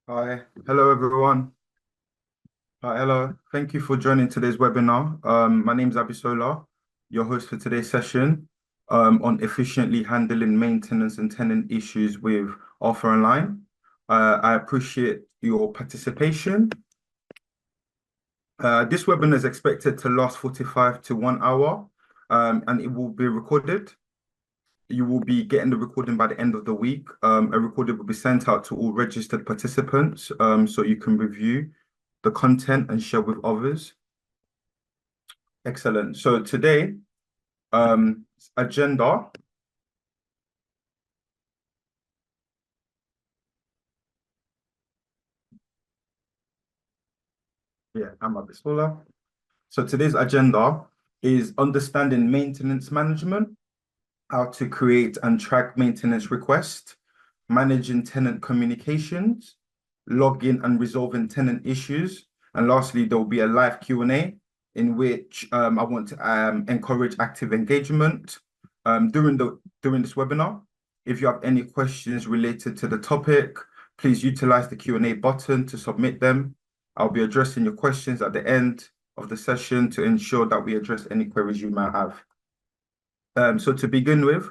Hi, hello everyone. Hi, hello. Thank you for joining today's webinar. My name is Abisola, your host for today's session on efficiently handling maintenance and tenant issues with Offer Online. I appreciate your participation. This webinar is expected to last 45 to 1 hour, and it will be recorded. You will be getting the recording by the end of the week. A recording will be sent out to all registered participants, so you can review the content and share with others. Excellent. So today, agenda. Yeah, I'm a bit smaller. So today's agenda is understanding maintenance management, how to create and track maintenance requests, managing tenant communications, logging and resolving tenant issues. And lastly, there will be a live Q&A in which I want to encourage active engagement during this webinar. If you have any questions related to the topic, please utilize the Q&A button to submit them. I'll be addressing your questions at the end of the session to ensure that we address any queries you might have. So to begin with,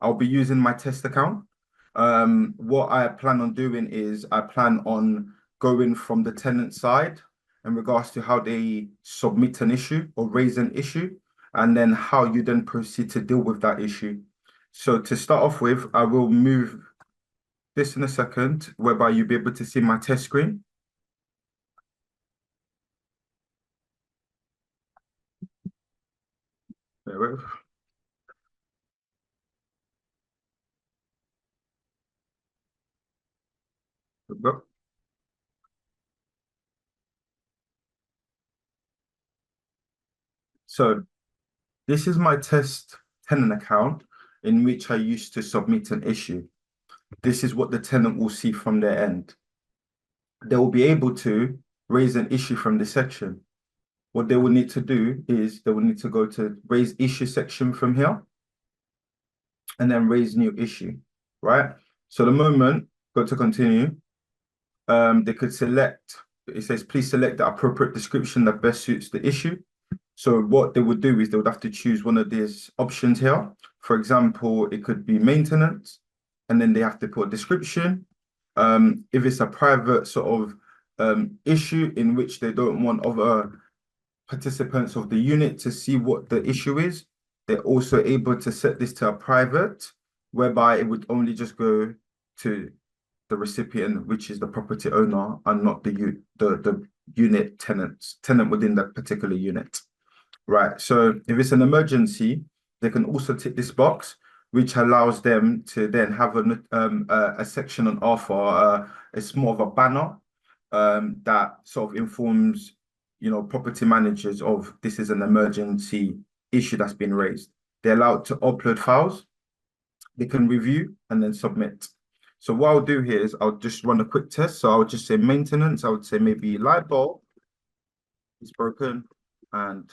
I'll be using my test account. What I plan on doing is I plan on going from the tenant side in regards to how they submit an issue or raise an issue, and then how you then proceed to deal with that issue. So to start off with, I will move this in a second, whereby you'll be able to see my test screen. There we go. So this is my test tenant account in which I used to submit an issue. This is what the tenant will see from their end. They will be able to raise an issue from this section. What they will need to do is they will need to go to raise issue section from here and then raise new issue, right? So the moment, go to continue, they could select, it says, please select the appropriate description that best suits the issue. So what they would do is they would have to choose one of these options here. For example, it could be maintenance, and then they have to put a description. If it's a private sort of issue in which they don't want other participants of the unit to see what the issue is, they're also able to set this to a private, whereby it would only just go to the recipient, which is the property owner, and not the unit tenant within that particular unit. Right. So if it's an emergency, they can also tick this box, which allows them to then have a section on offer. It's more of a banner that sort of informs, property managers of this is an emergency issue that's been raised. They're allowed to upload files. They can review and then submit. So what I'll do here is I'll just run a quick test. So I'll just say maintenance. I would say maybe light bulb is broken and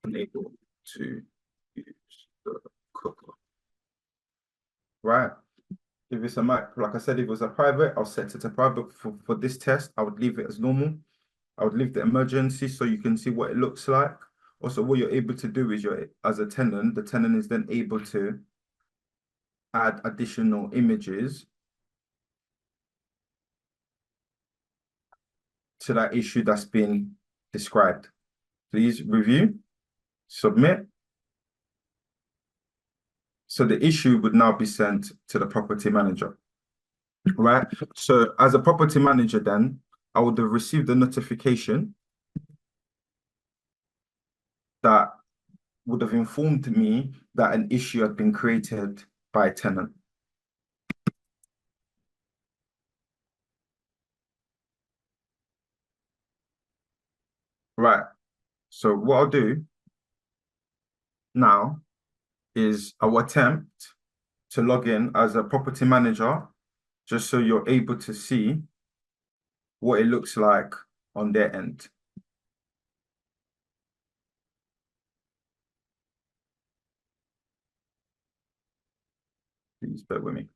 unable to use the cooker. Right. If it's a Mac, like I said, if it was a private, I'll set it to private for this test. I would leave it as normal. I would leave the emergency so you can see what it looks like. Also, what you're able to do is as a tenant, the tenant is then able to add additional images to that issue that's been described. Please review, submit. So the issue would now be sent to the property manager, right? So as a property manager, then I would have received a notification that would have informed me that an issue had been created by a tenant. Right. So what I'll do now is I'll attempt to log in as a property manager, just so you're able to see what it looks like on their end. Please bear with me.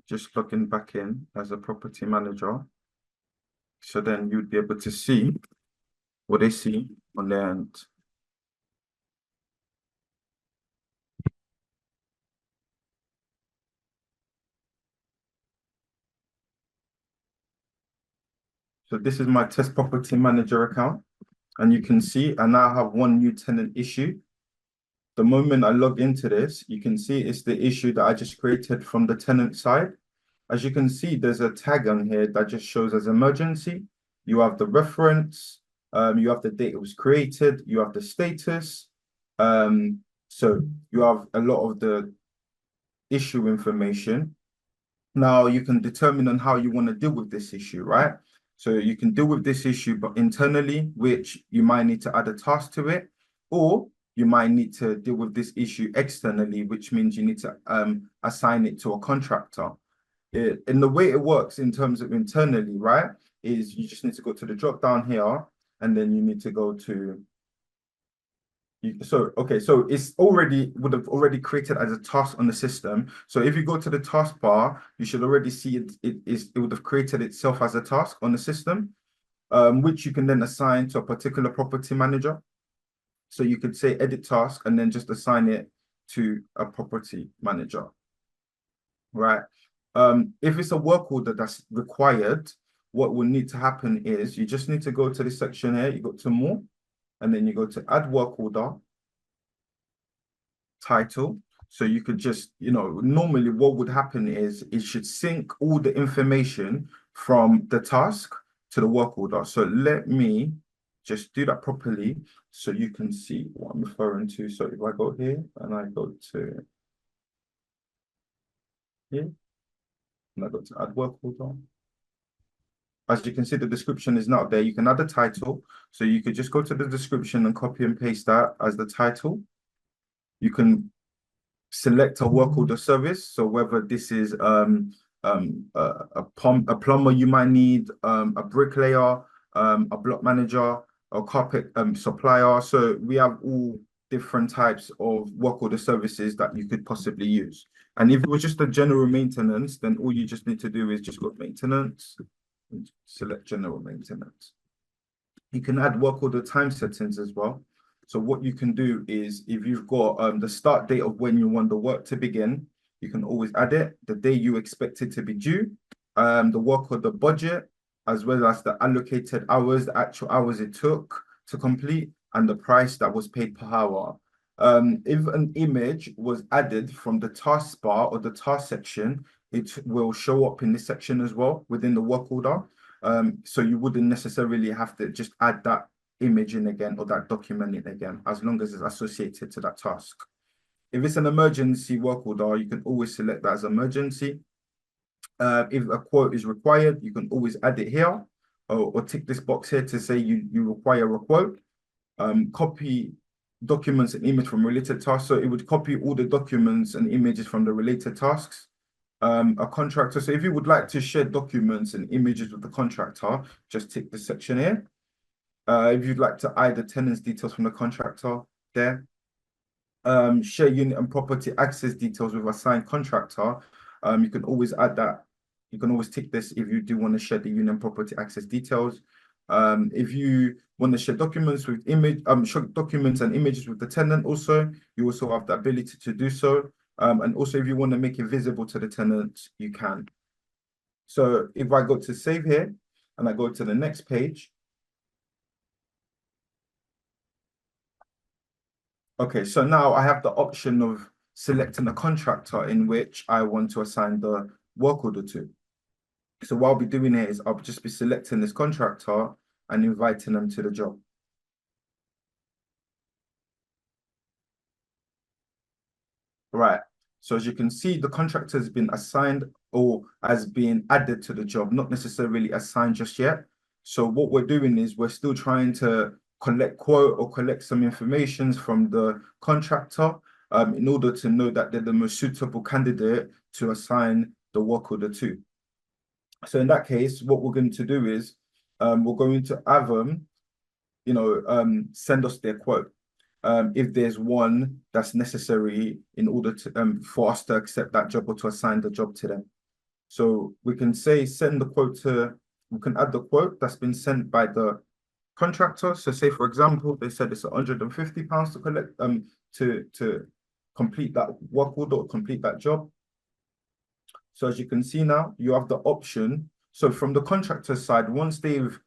just logging back in as a property manager. So then you'd be able to see what they see on their end. So this is my test property manager account. And you can see I now have one new tenant issue. The moment I log into this, you can see it's the issue that I just created from the tenant side. As you can see, there's a tag on here that just shows as emergency. You have the reference, you have the date it was created, you have the status. So you have a lot of the issue information. Now you can determine on how you want to deal with this issue, right? So you can deal with this issue, but internally, which you might need to add a task to it, or you might need to deal with this issue externally, which means you need to assign it to a contractor. And the way it works in terms of internally, right, is you just need to go to the drop down here, and then you need to go to so it's already would have already created as a task on the system. So if you go to the taskbar, you should already see it would have created itself as a task on the system, which you can then assign to a particular property manager. So you could say edit task and then just assign it to a property manager, right? If it's a work order that's required, what will need to happen is you just need to go to this section here, you go to more, and then you go to add work order, title. So you could just, normally what would happen is it should sync all the information from the task to the work order. So let me just do that properly so you can see what I'm referring to. So if I go here and I go to here, and I go to add work order. As you can see, the description is not there. You can add a title. So you could just go to the description and copy and paste that as the title. You can select a work order service. So whether this is a plumber you might need, a bricklayer, a block manager, a carpet supplier. So we have all different types of work order services that you could possibly use. And if it was just a general maintenance, then all you just need to do is just go maintenance and select general maintenance. You can add work order time settings as well. So what you can do is if you've got the start date of when you want the work to begin, you can always add it, the day you expect it to be due, the work order budget, as well as the allocated hours, the actual hours it took to complete, and the price that was paid per hour. If an image was added from the task bar or the task section, it will show up in this section as well within the work order. So you wouldn't necessarily have to just add that image in again or that document in again, as long as it's associated to that task. If it's an emergency work order, you can always select that as emergency. If a quote is required, you can always add it here or tick this box here to say you require a quote. Copy documents and image from related tasks. So it would copy all the documents and images from the related tasks. A contractor. So if you would like to share documents and images with the contractor, just tick the section here. If you'd like to add the tenant's details from the contractor there. Share unit and property access details with a signed contractor. You can always add that. You can always tick this if you do want to share the unit and property access details. If you want to share documents with documents and images with the tenant also, you also have the ability to do so. And also if you want to make it visible to the tenant, you can. So if I go to save here and I go to the next page. Okay, so now I have the option of selecting a contractor in which I want to assign the work order to. So what I'll be doing here is I'll just be selecting this contractor and inviting them to the job. Right. So as you can see, the contractor has been assigned or has been added to the job, not necessarily assigned just yet. So what we're doing is we're still trying to collect quote or collect some information from the contractor in order to know that they're the most suitable candidate to assign the work order to. So in that case, what we're going to do is we're going to have them, send us their quote. If there's one that's necessary in order to for us to accept that job or to assign the job to them. So we can say send the quote to, we can add the quote that's been sent by the contractor. So say for example, they said it's £150 to collect to complete that work order or complete that job. So as you can see now, you have the option. So from the contractor side, once they've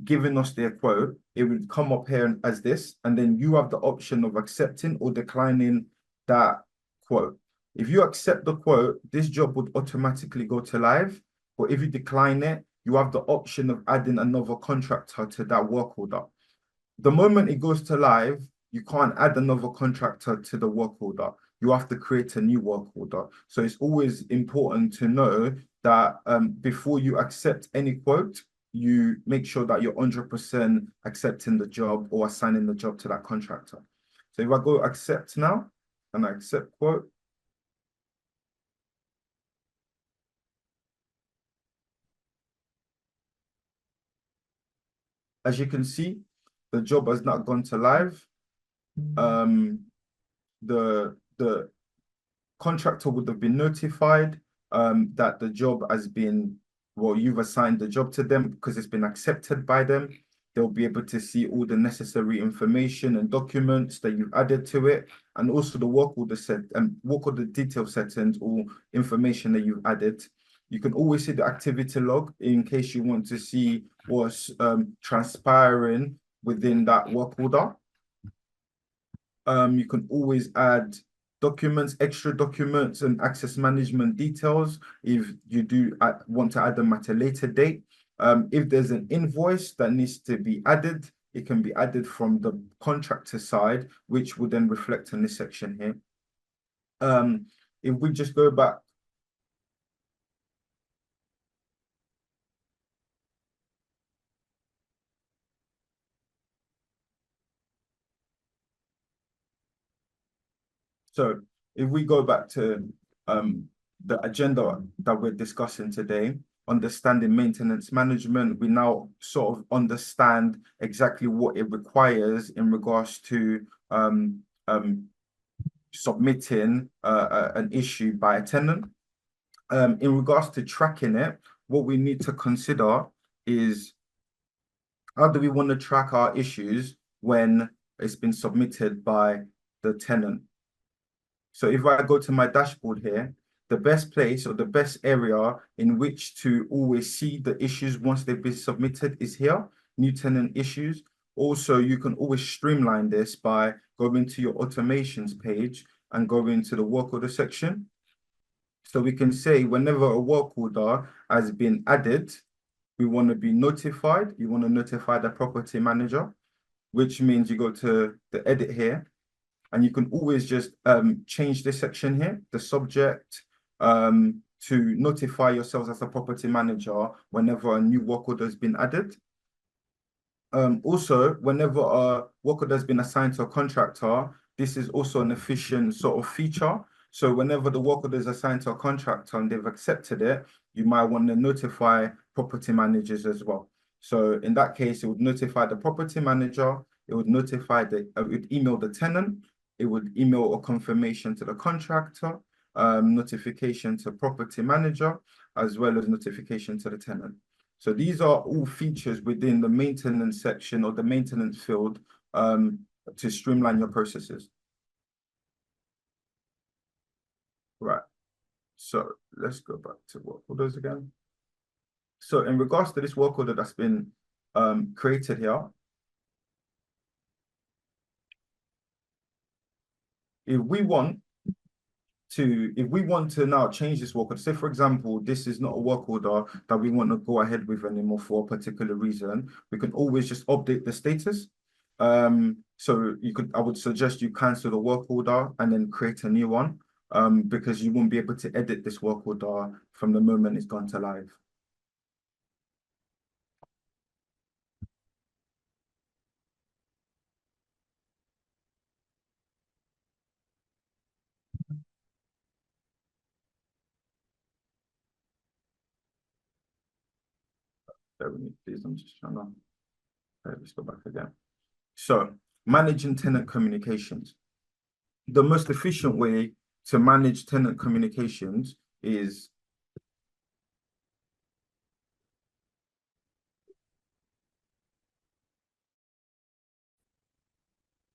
given us their quote, it would come up here as this, and then you have the option of accepting or declining that quote. If you accept the quote, this job would automatically go to live. But if you decline it, you have the option of adding another contractor to that work order. The moment it goes to live, you can't add another contractor to the work order. You have to create a new work order. So it's always important to know that before you accept any quote, you make sure that you're 100% accepting the job or assigning the job to that contractor. So if I go accept now and I accept quote, as you can see, the job has not gone to live. The contractor would have been notified that the job has been, well, you've assigned the job to them because it's been accepted by them. They'll be able to see all the necessary information and documents that you've added to it, and also the work order set and work order detail settings or information that you've added. You can always see the activity log in case you want to see what's transpiring within that work order. You can always add documents, extra documents, and access management details if you do want to add them at a later date. If there's an invoice that needs to be added, it can be added from the contractor side, which will then reflect in this section here. If we just go back, so if we go back to the agenda that we're discussing today, understanding maintenance management, we now sort of understand exactly what it requires in regards to submitting an issue by a tenant. In regards to tracking it, what we need to consider is how do we want to track our issues when it's been submitted by the tenant? So if I go to my dashboard here, the best place or the best area in which to always see the issues once they've been submitted is here, new tenant issues. Also, you can always streamline this by going to your automations page and go into the work order section. So we can say whenever a work order has been added, we want to be notified. You want to notify the property manager, which means you go to the edit here, and you can always just change this section here, the subject, to notify yourselves as a property manager whenever a new work order has been added. Also, whenever a work order has been assigned to a contractor, this is also an efficient sort of feature. So whenever the work order is assigned to a contractor and they've accepted it, you might want to notify property managers as well. So in that case, it would notify the property manager, it would notify it would email the tenant, it would email a confirmation to the contractor, notification to property manager, as well as notification to the tenant. So these are all features within the maintenance section or the maintenance field to streamline your processes. Right. So let's go back to work orders again. So in regards to this work order that's been created here, if we want to now change this work order, say for example, this is not a work order that we want to go ahead with anymore for a particular reason, we can always just update the status. So I would suggest you cancel the work order and then create a new one, because you won't be able to edit this work order from the moment it's gone to live. Please, I'm just trying to let's go back again. So managing tenant communications. The most efficient way to manage tenant communications is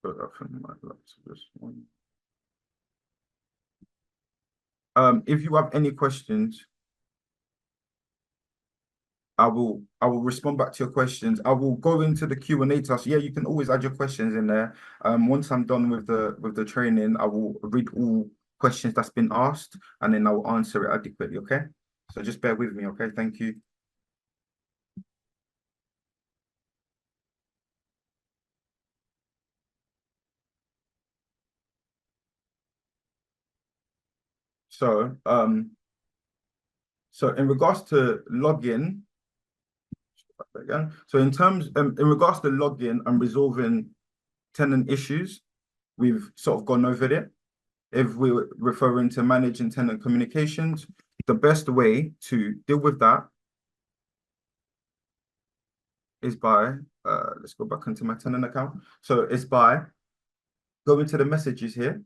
But I think my laptop this one. If you have any questions, I will respond back to your questions. I will go into the Q&A task. Yeah, you can always add your questions in there. Once I'm done with the training, I will read all questions that's been asked and then I will answer it adequately. Okay. So just bear with me. Okay. Thank you. So so in regards to login, again, so in regards to login and resolving tenant issues, we've sort of gone over it. If we're referring to managing tenant communications, the best way to deal with that is by, let's go back into my tenant account. So it's by going to the messages here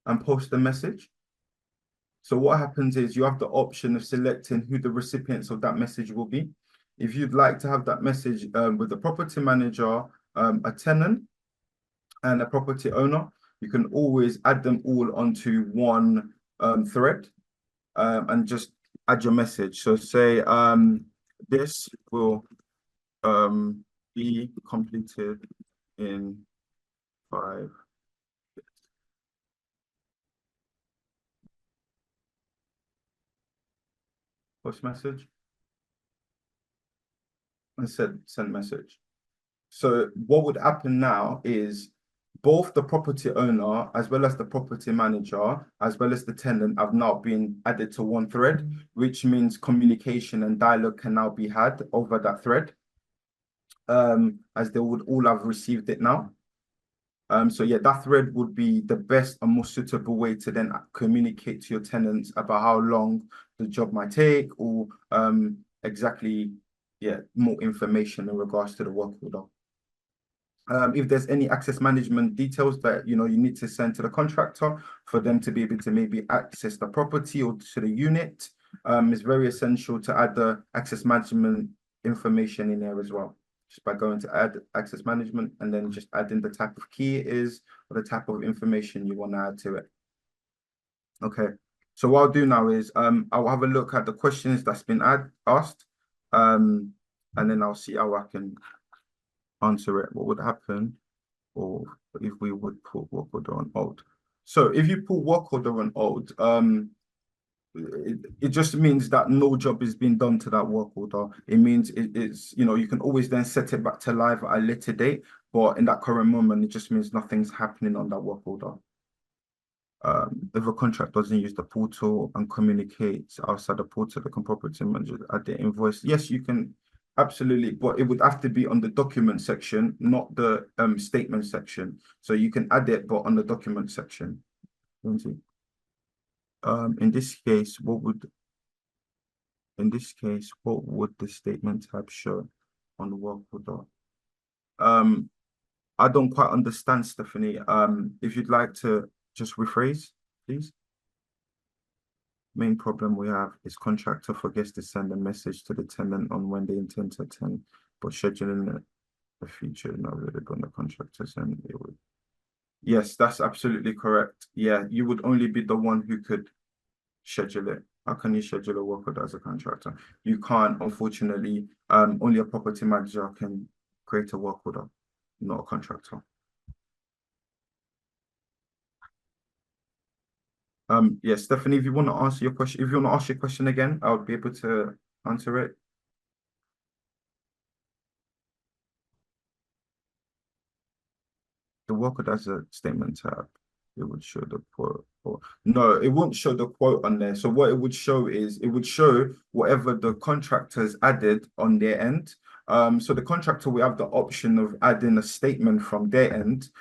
and post the message. So what happens is you have the option of selecting who the recipients of that message will be. If you'd like to have that message with the property manager, a tenant, and a property owner, you can always add them all onto one thread and just add your message. So say this will be completed in 5. Post message and send message. So what would happen now is both the property owner as well as the property manager as well as the tenant have now been added to one thread, which means communication and dialogue can now be had over that thread, as they would all have received it now. So yeah, that thread would be the best and most suitable way to then communicate to your tenants about how long the job might take or exactly, yeah, more information in regards to the work order. If there's any access management details that you need to send to the contractor for them to be able to maybe access the property or to the unit, it's very essential to add the access management information in there as well. Just by going to add access management and then just adding the type of key it is or the type of information you want to add to it. Okay. So what I'll do now is I'll have a look at the questions that's been asked, and then I'll see how I can answer it. What would happen, or if we would put work order on hold? So if you put work order on hold, it just means that no job is being done to that work order. It means it's you can always then set it back to live at a later date, but in that current moment, it just means nothing's happening on that work order. If a contract doesn't use the portal and communicates outside the portal, the property manager add the invoice. Yes, you can absolutely, but it would have to be on the document section, not the statement section. So you can add it, but on the document section. In this case, what would the statement tab show on the work order? I don't quite understand, Stephanie. If you'd like to just rephrase, please. Main problem we have is contractor forgets to send a message to the tenant on when they intend to attend, but scheduling the feature not really on the contractor send it would. Yes, that's absolutely correct. Yeah, you would only be the one who could schedule it. How can you schedule a work order as a contractor? You can't, unfortunately. Only a property manager can create a work order, not a contractor. Yeah, Stephanie, if you want to answer your question, if you want to ask your question again, I'll be able to answer it. The worker has a statement tab. It would show the quote. No, it won't show the quote on there. So what it would show is it would show whatever the contractors added on their end. So the contractor will have the option of adding a statement from their end,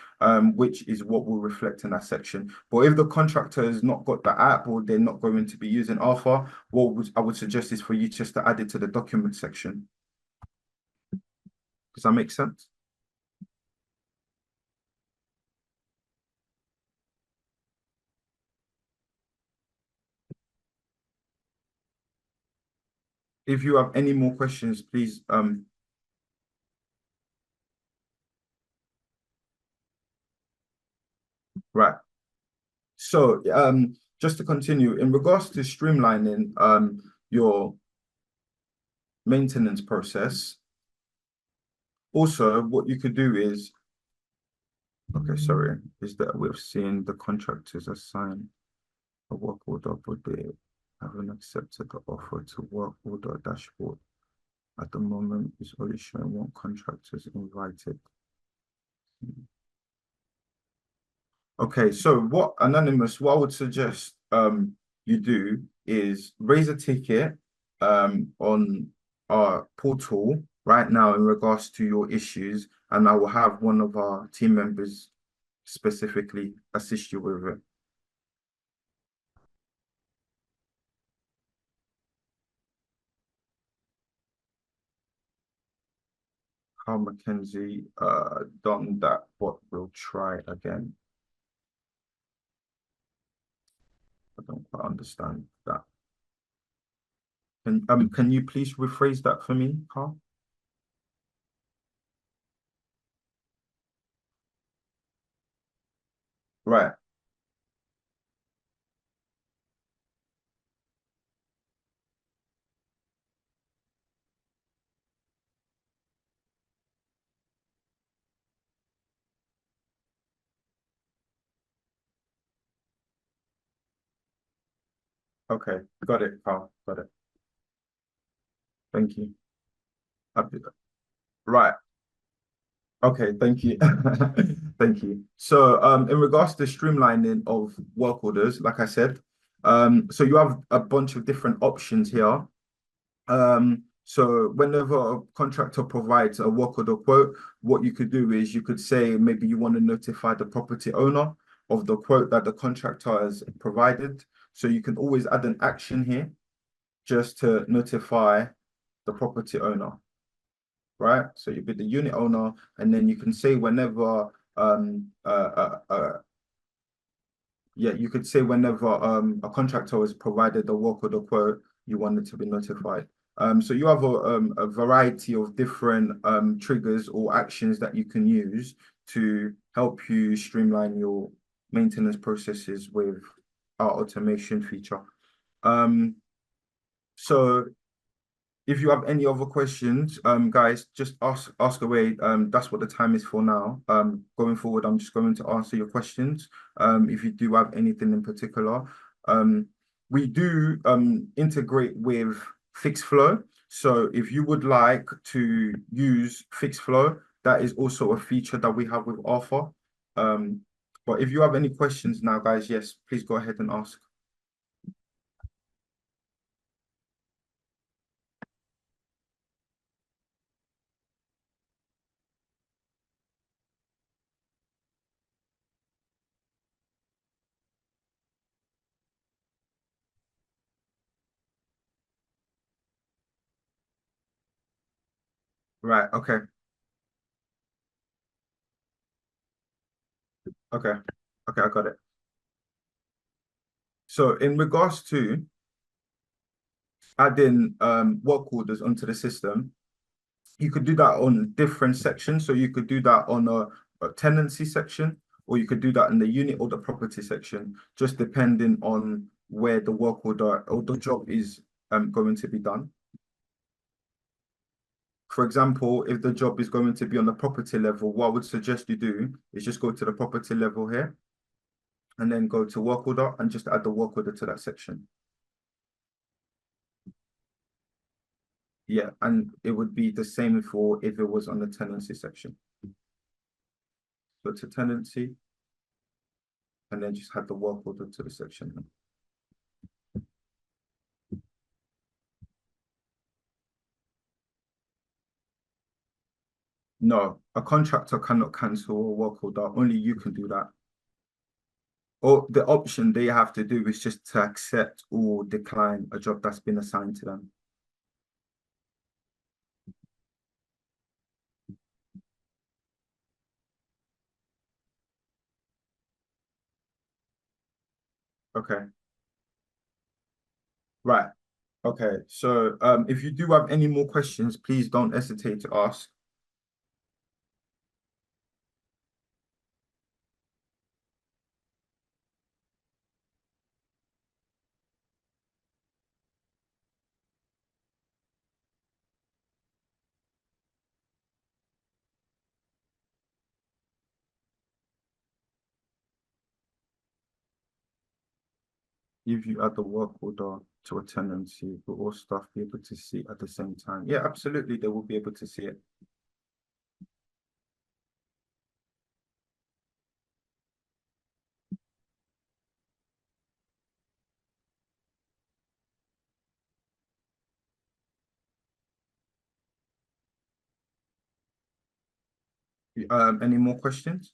which is what will reflect in that section. But if the contractor has not got the app or they're not going to be using Alpha, what I would suggest is for you just to add it to the document section. Does that make sense? If you have any more questions, please Right. So, just to continue, in regards to streamlining your maintenance process, also what you could do is, okay, sorry, is that we've seen the contractors assign a work order, but they haven't accepted the offer to work order dashboard. At the moment, it's only showing one contractors invited. Okay, so what Anonymous, what I would suggest you do is raise a ticket on our portal right now in regards to your issues, and I will have one of our team members specifically assist you with it. Carl Mackenzie done that, but we'll try again. I don't quite understand that. Can you please rephrase that for me, Carl? Right. Okay. Got it, Carl. Got it. Thank you. Uh, Right. Okay, thank you. Thank you. So, in regards to streamlining of work orders, like I said, so you have a bunch of different options here. So whenever a contractor provides a work order quote, what you could do is you could say maybe you want to notify the property owner of the quote that the contractor has provided. So you can always add an action here just to notify the property owner, right? So you be the unit owner, and then you can say whenever yeah, you could say whenever a contractor has provided a work order quote, you want it to be notified. So you have a variety of different triggers or actions that you can use to help you streamline your maintenance processes with our automation feature. Um, so if you have any other questions, guys, just ask away. That's what the time is for now. Going forward, I'm just going to answer your questions. If you do have anything in particular, we do integrate with FixFlow. So if you would like to use FixFlow, that is also a feature that we have with Alpha. Um, but if you have any questions now, guys, yes, please go ahead and ask. Right. Okay. Okay. Okay. I got it. So in regards to adding work orders onto the system, you could do that on different sections. So you could do that on a tenancy section, or you could do that in the unit or the property section, just depending on where the work order or the job is going to be done. For example, if the job is going to be on the property level, what I would suggest you do is just go to the property level here and then go to work order and just add the work order to that section. Yeah, and it would be the same for if it was on the tenancy section. Go to tenancy and then just add the work order to the section. No, a contractor cannot cancel a work order. Only you can do that. Or the option they have to do is just to accept or decline a job that's been assigned to them. Okay, right. Okay, so if you do have any more questions, please don't hesitate to ask. If you add the work order to a tenancy, will all staff be able to see it at the same time? Yeah, absolutely, they will be able to see it. Any more questions?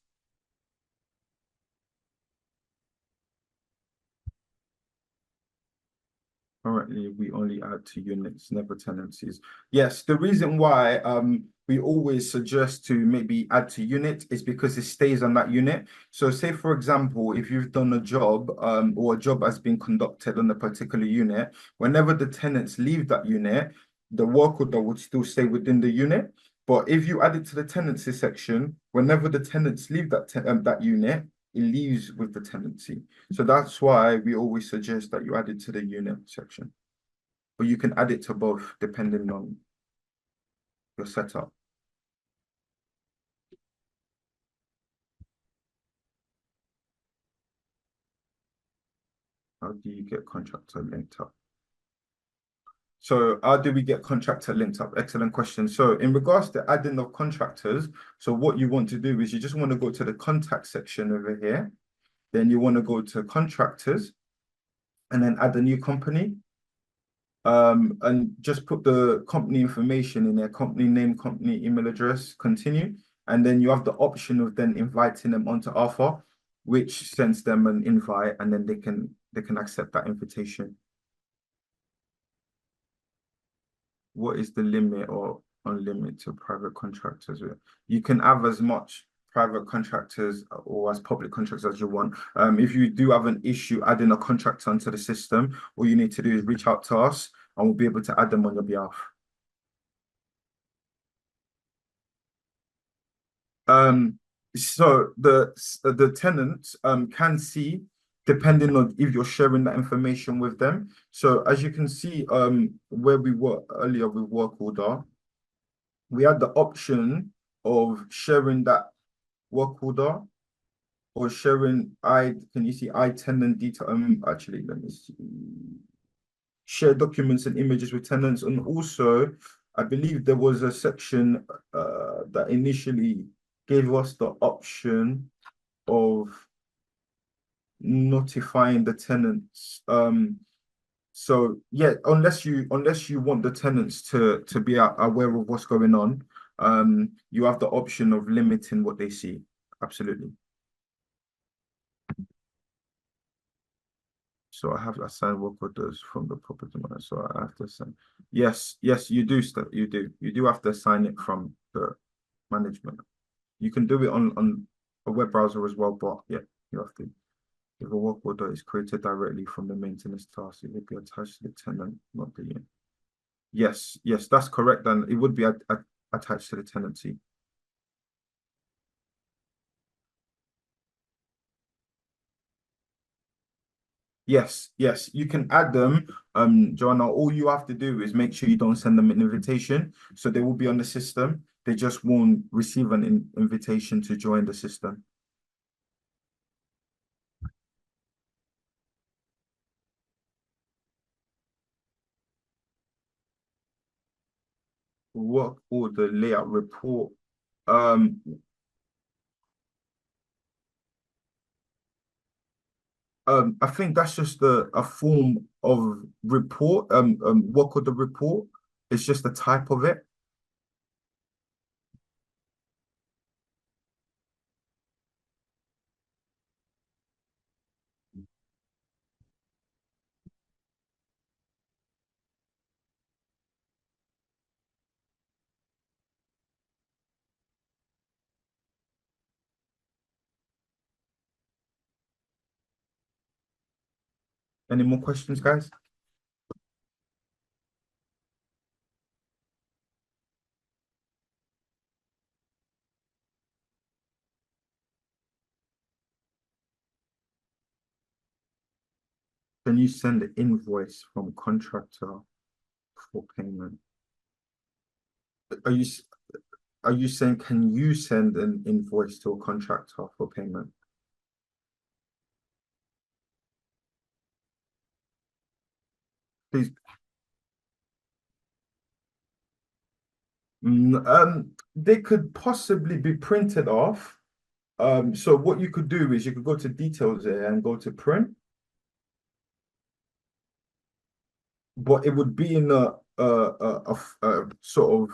Currently, we only add to units, never tenancies. Yes, the reason why we always suggest to maybe add to unit is because it stays on that unit. So say for example, if you've done a job or a job has been conducted on a particular unit, whenever the tenants leave that unit, the work order would still stay within the unit. But if you add it to the tenancy section, whenever the tenants leave that unit, it leaves with the tenancy. So that's why we always suggest that you add it to the unit section. But you can add it to both depending on your setup. How do you get contractor linked up? So how do we get contractor linked up? Excellent question. So in regards to adding of contractors, so what you want to do is you just want to go to the contact section over here. Then you want to go to contractors and then add a new company. And just put the company information in there, company name, company email address, continue. And then you have the option of then inviting them onto Alpha, which sends them an invite and then they can accept that invitation. What is the limit or unlimited to private contractors? You can have as much private contractors or as public contractors as you want. If you do have an issue adding a contractor onto the system, all you need to do is reach out to us and we'll be able to add them on your behalf. So the tenants can see depending on if you're sharing that information with them. So as you can see, where we were earlier with work order, we had the option of sharing that work order or sharing can you see tenant detail? Actually, let me see. Share documents and images with tenants, and also I believe there was a section that initially gave us the option of notifying the tenants. So yeah, unless you want the tenants to be aware of what's going on, you have the option of limiting what they see. Absolutely. So I have to assign work orders from the property manager. So I have to assign. Yes, you do. You do have to assign it from the management. You can do it on a web browser as well, but yeah, you have to. If a work order is created directly from the maintenance task, it will be attached to the tenant, not the unit. Yes, that's correct. Then it would be attached to the tenancy. Yes, you can add them. Joanna, all you have to do is make sure you don't send them an invitation. So they will be on the system. They just won't receive an invitation to join the system. Work order layout report. Um, I think that's just a form of report. Work order report. It's just the type of it. Any more questions, guys? Can you send the invoice from contractor for payment? Are you are you saying can you send an invoice to a contractor for payment? Please. They could possibly be printed off. So what you could do is you could go to details there and go to print, but it would be in a sort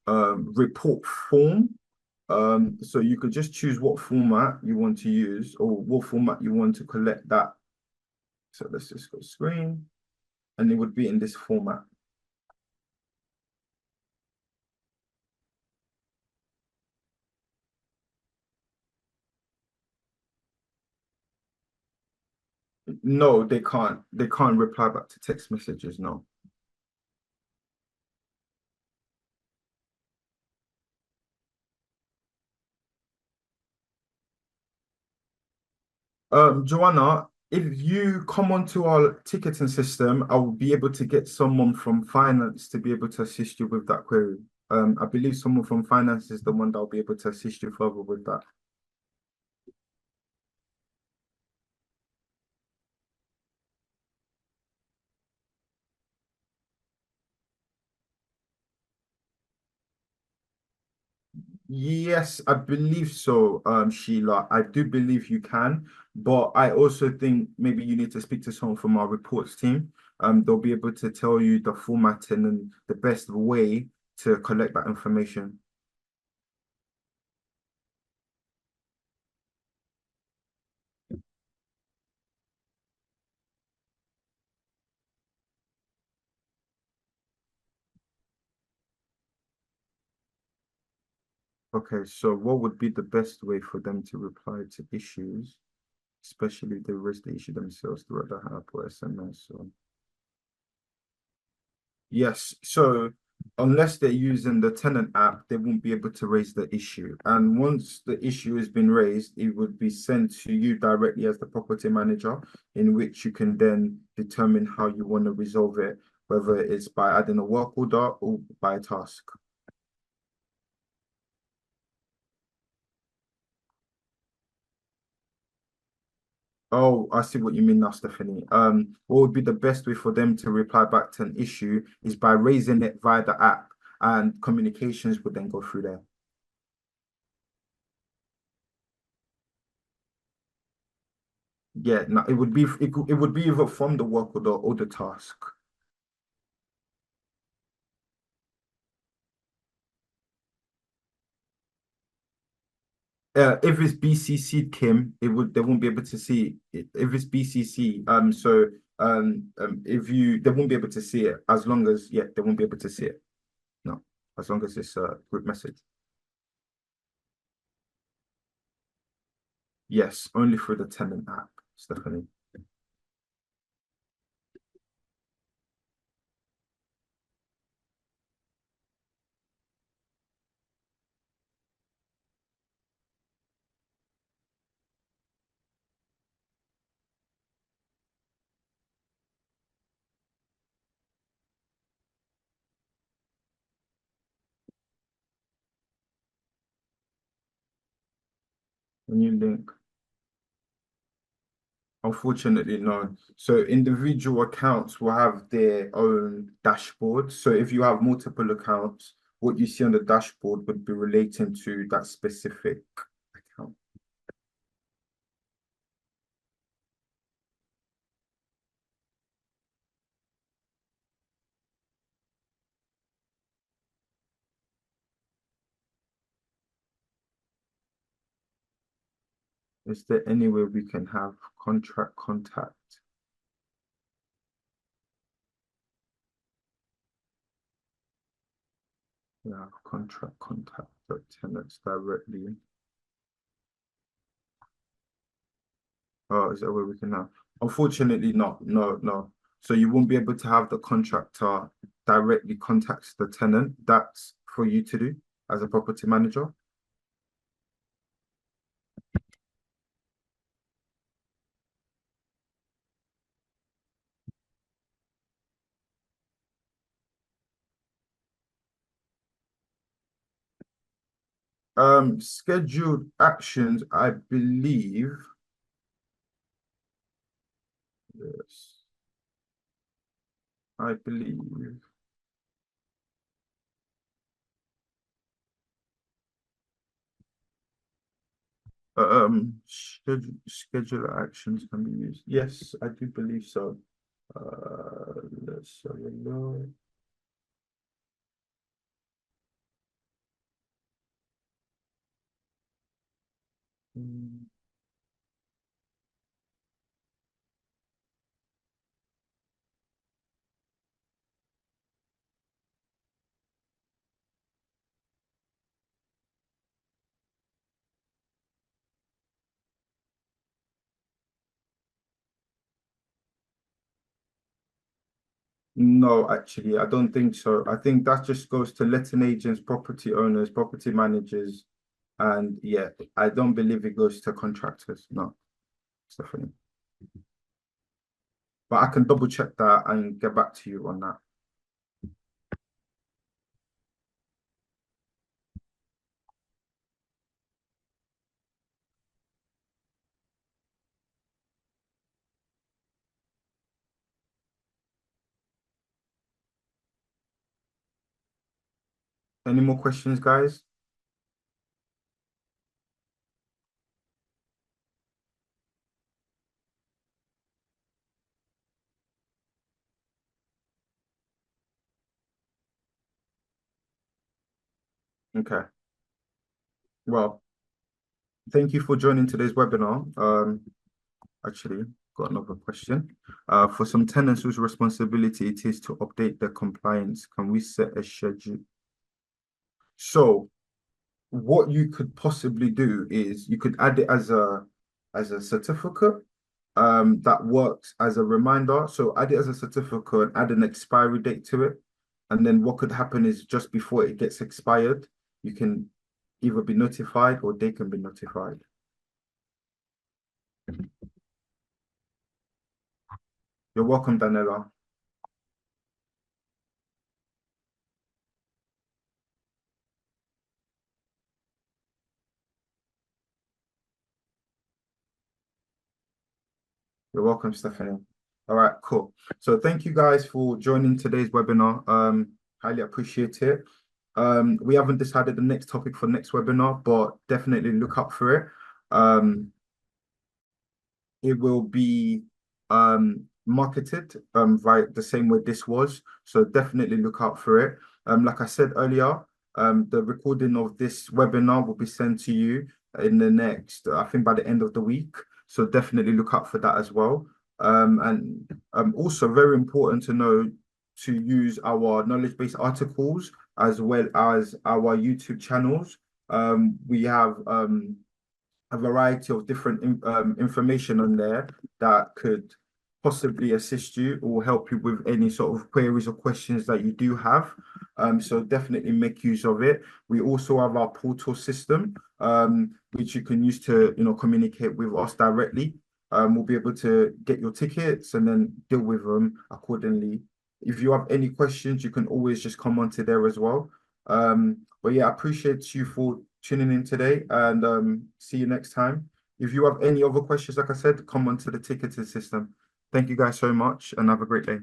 of report form. So you could just choose what format you want to use or what format you want to collect that. So let's just go screen, and it would be in this format. No, they can't. They can't reply back to text messages. No. Joanna, if you come onto our ticketing system, I will be able to get someone from finance to be able to assist you with that query. I believe someone from finance is the one that will be able to assist you further with that. Yes, I believe so, Sheila. I do believe you can, but I also think maybe you need to speak to someone from our reports team. They'll be able to tell you the formatting and the best way to collect that information. Okay, so what would be the best way for them to reply to issues, especially if they raise the issue themselves through the app or SMS? So yes, so unless they're using the Tenant app, they won't be able to raise the issue. And once the issue has been raised, it would be sent to you directly as the property manager, in which you can then determine how you want to resolve it, whether it's by adding a work order or by a task. Oh, I see what you mean now, Stephanie. What would be the best way for them to reply back to an issue is by raising it via the app, and communications would then go through there. Yeah, no, it would be either from the work or the task. If it's BCC Kim, it would they won't be able to see it. If it's BCC, if you they won't be able to see it as long as yeah they won't be able to see it. No, as long as it's a group message. Yes, only through the Tenant app, Stephanie. When you link. Unfortunately, no. So individual accounts will have their own dashboard. So if you have multiple accounts, what you see on the dashboard would be relating to that specific account. Is there any way we can have contract contact? Yeah, contract contact the tenants directly. Oh, is there a way we can have? Unfortunately, not. No, no. So you won't be able to have the contractor directly contact the tenant. That's for you to do as a property manager. Scheduled actions, I believe. Yes. I believe. Schedule actions can be used. Yes, I do believe so. Let's have a look. Mm, No, actually, I don't think so. I think that just goes to letting agents, property owners, property managers, and yeah, I don't believe it goes to contractors. No, Stephanie. But I can double check that and get back to you on that. Any more questions, guys? Okay. Well, thank you for joining today's webinar. Actually, got another question. For some tenants whose responsibility it is to update their compliance, can we set a schedule? So what you could possibly do is you could add it as a certificate that works as a reminder. So add it as a certificate, add an expiry date to it. And then what could happen is just before it gets expired, you can either be notified or they can be notified. You're welcome, Daniela. You're welcome, Stephanie. All right, cool. So thank you guys for joining today's webinar. Highly appreciate it. We haven't decided the next topic for next webinar, but definitely look up for it. It will be marketed via the same way this was. So definitely look out for it. Like I said earlier, the recording of this webinar will be sent to you in the next, I think by the end of the week. So definitely look out for that as well. And also very important to know to use our knowledge-based articles as well as our YouTube channels. We have a variety of different information on there that could possibly assist you or help you with any sort of queries or questions that you do have. So definitely make use of it. We also have our portal system, which you can use to, communicate with us directly. We'll be able to get your tickets and then deal with them accordingly. If you have any questions, you can always just come onto there as well. But yeah, I appreciate you for tuning in today and see you next time. If you have any other questions, like I said, come onto the ticketing system. Thank you guys so much and have a great day.